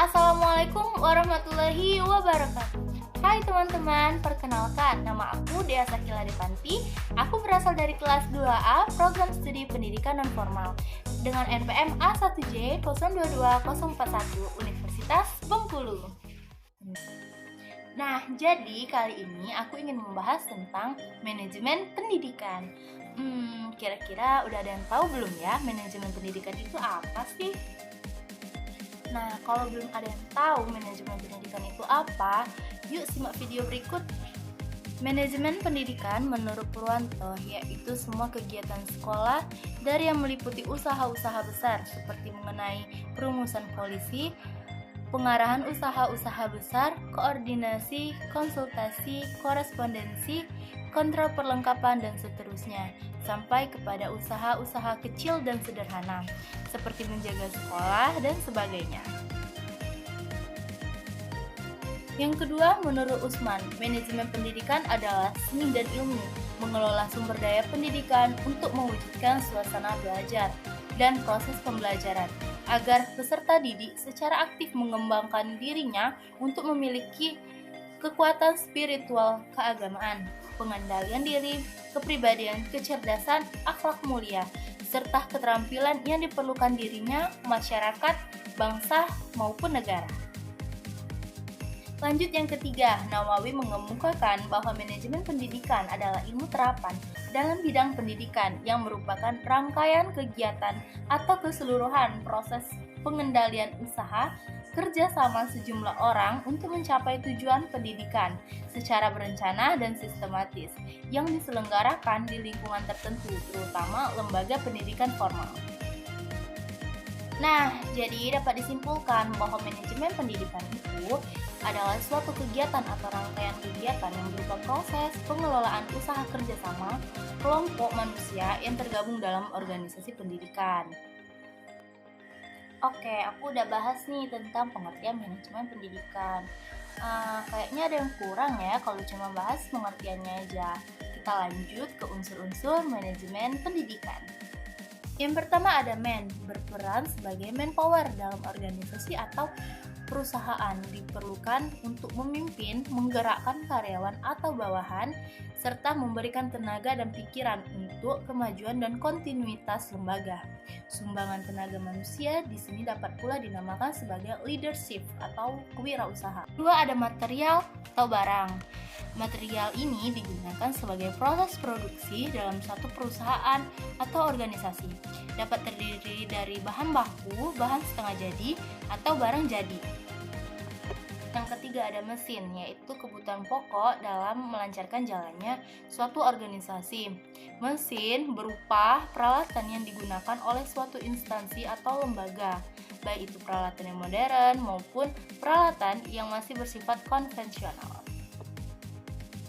Assalamualaikum warahmatullahi wabarakatuh. Hai teman-teman, perkenalkan, nama aku Dea Sakila Depanti. Aku berasal dari kelas 2A Program Studi Pendidikan Non-Formal dengan NPM A1J 022041 Universitas Bengkulu. Nah, jadi kali ini aku ingin membahas tentang manajemen pendidikan. Kira-kira udah ada yang tahu belum ya manajemen pendidikan itu apa sih? Nah, kalau belum ada yang tahu manajemen pendidikan itu apa, yuk simak video berikut. Manajemen pendidikan menurut Purwanto yaitu semua kegiatan sekolah dari yang meliputi usaha-usaha besar seperti mengenai perumusan polisi, pengarahan usaha-usaha besar, koordinasi, konsultasi, korespondensi, kontrol perlengkapan, dan seterusnya, sampai kepada usaha-usaha kecil dan sederhana, seperti menjaga sekolah dan sebagainya. Yang kedua, menurut Usman, manajemen pendidikan adalah seni dan ilmu, mengelola sumber daya pendidikan untuk mewujudkan suasana belajar dan proses pembelajaran, agar peserta didik secara aktif mengembangkan dirinya untuk memiliki kekuatan spiritual keagamaan, pengendalian diri, kepribadian, kecerdasan, akhlak mulia, serta keterampilan yang diperlukan dirinya, masyarakat, bangsa, maupun negara. Lanjut yang ketiga, Nawawi mengemukakan bahwa manajemen pendidikan adalah ilmu terapan dalam bidang pendidikan yang merupakan rangkaian kegiatan atau keseluruhan proses pengendalian usaha kerjasama sejumlah orang untuk mencapai tujuan pendidikan secara berencana dan sistematis yang diselenggarakan di lingkungan tertentu, terutama lembaga pendidikan formal. Nah, jadi dapat disimpulkan bahwa manajemen pendidikan itu adalah suatu kegiatan atau rangkaian kegiatan yang berupa proses pengelolaan usaha kerjasama kelompok manusia yang tergabung dalam organisasi pendidikan. Oke, aku udah bahas nih tentang pengertian manajemen pendidikan. Kayaknya ada yang kurang ya kalau cuma bahas pengertiannya aja. Kita lanjut ke unsur-unsur manajemen pendidikan. Yang pertama ada man, berperan sebagai manpower dalam organisasi atau perusahaan, diperlukan untuk memimpin, menggerakkan karyawan atau bawahan, serta memberikan tenaga dan pikiran untuk kemajuan dan kontinuitas lembaga. Sumbangan tenaga manusia di sini dapat pula dinamakan sebagai leadership atau kewirausahaan. Kedua ada material atau barang. Material ini digunakan sebagai proses produksi dalam suatu perusahaan atau organisasi. Dapat terdiri dari bahan baku, bahan setengah jadi, atau barang jadi. Yang ketiga ada mesin, yaitu kebutuhan pokok dalam melancarkan jalannya suatu organisasi. Mesin berupa peralatan yang digunakan oleh suatu instansi atau lembaga, baik itu peralatan yang modern maupun peralatan yang masih bersifat konvensional.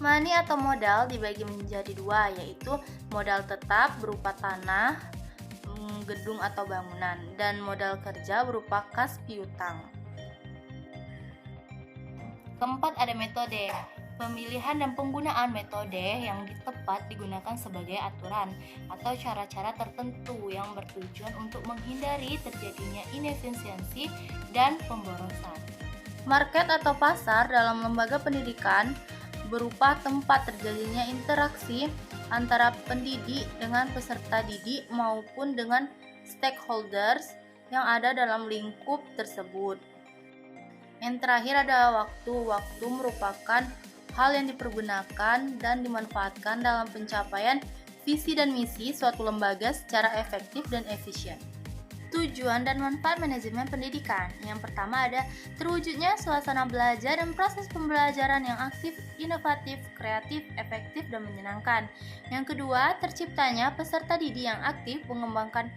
Money atau modal dibagi menjadi dua, yaitu modal tetap berupa tanah, gedung atau bangunan, dan modal kerja berupa kas piutang. Keempat ada metode. Pemilihan dan penggunaan metode yang tepat digunakan sebagai aturan atau cara-cara tertentu yang bertujuan untuk menghindari terjadinya inefisiensi dan pemborosan. Market atau pasar dalam lembaga pendidikan berupa tempat terjadinya interaksi antara pendidik dengan peserta didik maupun dengan stakeholders yang ada dalam lingkup tersebut. Yang terakhir adalah waktu. Waktu merupakan hal yang dipergunakan dan dimanfaatkan dalam pencapaian visi dan misi suatu lembaga secara efektif dan efisien. Tujuan dan manfaat manajemen pendidikan. Yang pertama ada terwujudnya suasana belajar dan proses pembelajaran yang aktif, inovatif, kreatif, efektif, dan menyenangkan. Yang kedua, terciptanya peserta didik yang aktif mengembangkan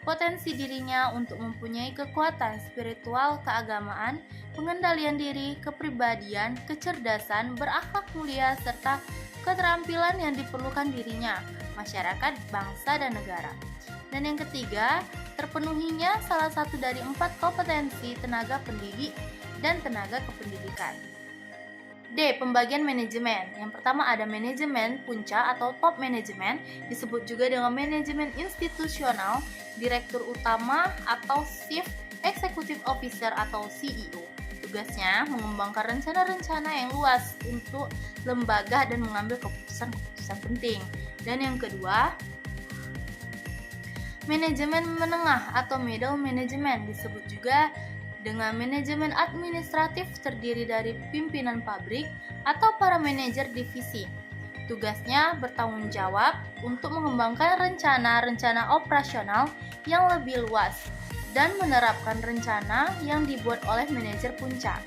potensi dirinya untuk mempunyai kekuatan spiritual keagamaan, pengendalian diri, kepribadian, kecerdasan, berakhlak mulia, serta keterampilan yang diperlukan dirinya, masyarakat, bangsa, dan negara. Dan yang ketiga, terpenuhinya salah satu dari 4 kompetensi tenaga pendidik dan tenaga kependidikan. D. Pembagian manajemen. Yang pertama ada manajemen puncak atau top manajemen, disebut juga dengan manajemen institusional, direktur utama atau chief Executive Officer atau CEO. Tugasnya mengembangkan rencana-rencana yang luas untuk lembaga dan mengambil keputusan-keputusan penting. Dan yang kedua, manajemen menengah atau middle management, disebut juga dengan manajemen administratif, terdiri dari pimpinan pabrik atau para manajer divisi. Tugasnya bertanggung jawab untuk mengembangkan rencana-rencana operasional yang lebih luas dan menerapkan rencana yang dibuat oleh manajer puncak.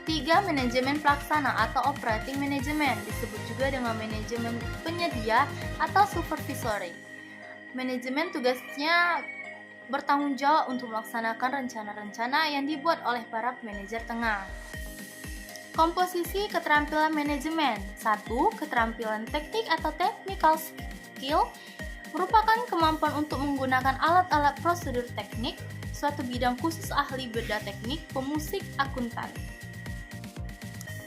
3. Manajemen pelaksana atau operating management, disebut juga dengan manajemen penyedia atau supervisory. Manajemen tugasnya bertanggung jawab untuk melaksanakan rencana-rencana yang dibuat oleh para manajer tengah. Komposisi keterampilan manajemen. 1. Keterampilan teknik atau technical skill merupakan kemampuan untuk menggunakan alat-alat prosedur teknik, suatu bidang khusus ahli beda teknik, pemusik, akuntan.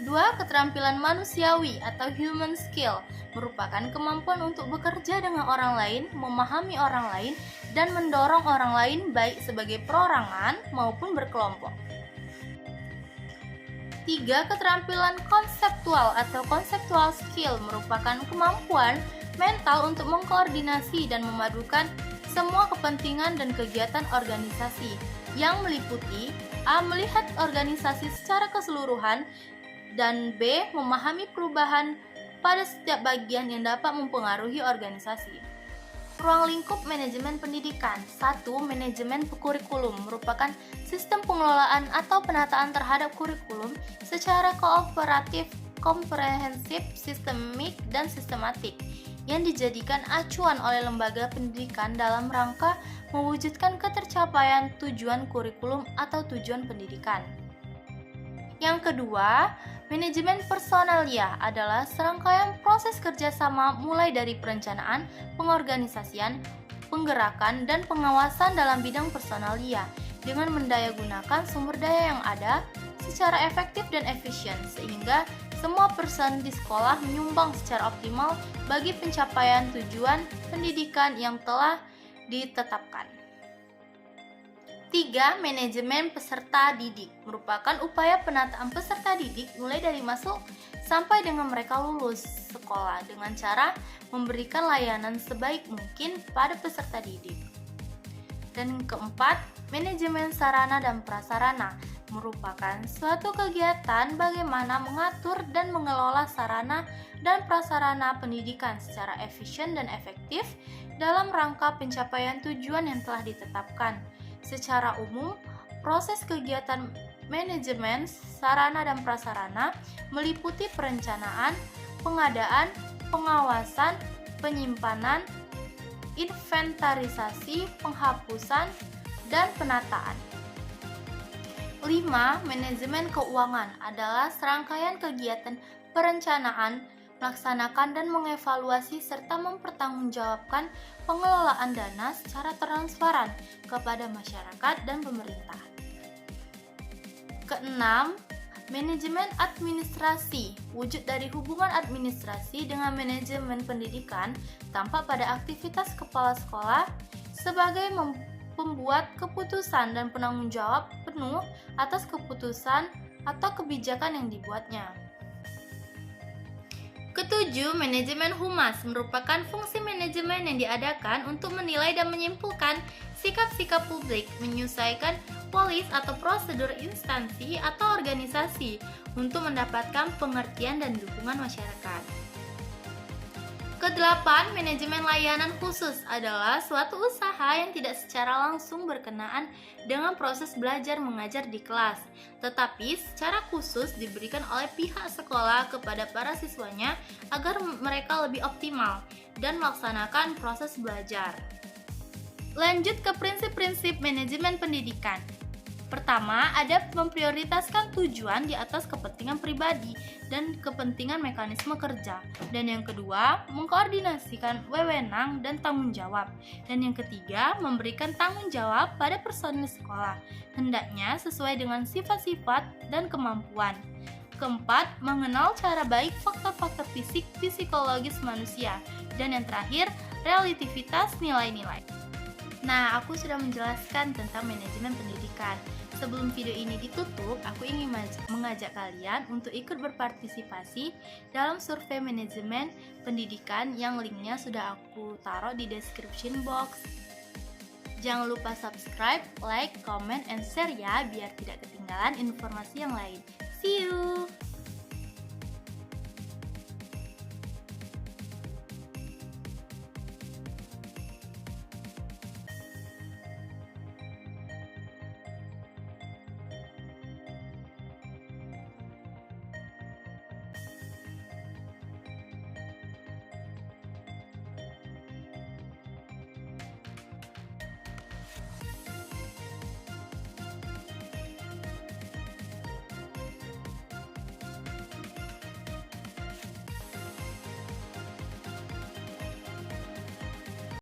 2. Keterampilan manusiawi atau human skill merupakan kemampuan untuk bekerja dengan orang lain, memahami orang lain, dan mendorong orang lain baik sebagai perorangan maupun berkelompok. 3. Keterampilan konseptual atau conceptual skill merupakan kemampuan mental untuk mengkoordinasi dan memadukan semua kepentingan dan kegiatan organisasi yang meliputi A. Melihat organisasi secara keseluruhan, dan B. Memahami perubahan pada setiap bagian yang dapat mempengaruhi organisasi. Ruang lingkup manajemen pendidikan. 1. Manajemen kurikulum merupakan sistem pengelolaan atau penataan terhadap kurikulum secara kooperatif, komprehensif, sistemik, dan sistematik yang dijadikan acuan oleh lembaga pendidikan dalam rangka mewujudkan ketercapaian tujuan kurikulum atau tujuan pendidikan. Yang kedua, manajemen personalia adalah serangkaian proses kerjasama mulai dari perencanaan, pengorganisasian, penggerakan, dan pengawasan dalam bidang personalia dengan mendayagunakan sumber daya yang ada secara efektif dan efisien sehingga semua person di sekolah menyumbang secara optimal bagi pencapaian tujuan pendidikan yang telah ditetapkan. 3. Manajemen peserta didik merupakan upaya penataan peserta didik mulai dari masuk sampai dengan mereka lulus sekolah dengan cara memberikan layanan sebaik mungkin pada peserta didik. Dan keempat, manajemen sarana dan prasarana merupakan suatu kegiatan bagaimana mengatur dan mengelola sarana dan prasarana pendidikan secara efisien dan efektif dalam rangka pencapaian tujuan yang telah ditetapkan. Secara umum, proses kegiatan manajemen sarana dan prasarana meliputi perencanaan, pengadaan, pengawasan, penyimpanan, inventarisasi, penghapusan, dan penataan. 5. Manajemen keuangan adalah serangkaian kegiatan perencanaan, melaksanakan dan mengevaluasi serta mempertanggungjawabkan pengelolaan dana secara transparan kepada masyarakat dan pemerintah. Keenam, manajemen administrasi. Wujud dari hubungan administrasi dengan manajemen pendidikan tampak pada aktivitas kepala sekolah sebagai pembuat keputusan dan penanggung jawab penuh atas keputusan atau kebijakan yang dibuatnya. Ketujuh, manajemen humas merupakan fungsi manajemen yang diadakan untuk menilai dan menyimpulkan sikap-sikap publik, menyelesaikan polis atau prosedur instansi atau organisasi untuk mendapatkan pengertian dan dukungan masyarakat. Kedelapan, manajemen layanan khusus adalah suatu usaha yang tidak secara langsung berkenaan dengan proses belajar mengajar di kelas, tetapi secara khusus diberikan oleh pihak sekolah kepada para siswanya agar mereka lebih optimal dan melaksanakan proses belajar. Lanjut ke prinsip-prinsip manajemen pendidikan. Pertama, ada memprioritaskan tujuan di atas kepentingan pribadi dan kepentingan mekanisme kerja. Dan yang kedua, mengkoordinasikan wewenang dan tanggung jawab. Dan yang ketiga, memberikan tanggung jawab pada personil sekolah, hendaknya sesuai dengan sifat-sifat dan kemampuan. Keempat, mengenal cara baik faktor-faktor fisik psikologis manusia. Dan yang terakhir, relativitas nilai-nilai. Nah, aku sudah menjelaskan tentang manajemen pendidikan. Sebelum video ini ditutup, aku ingin mengajak kalian untuk ikut berpartisipasi dalam survei manajemen pendidikan yang linknya sudah aku taruh di description box. Jangan lupa subscribe, like, comment, and share ya biar tidak ketinggalan informasi yang lain. See you!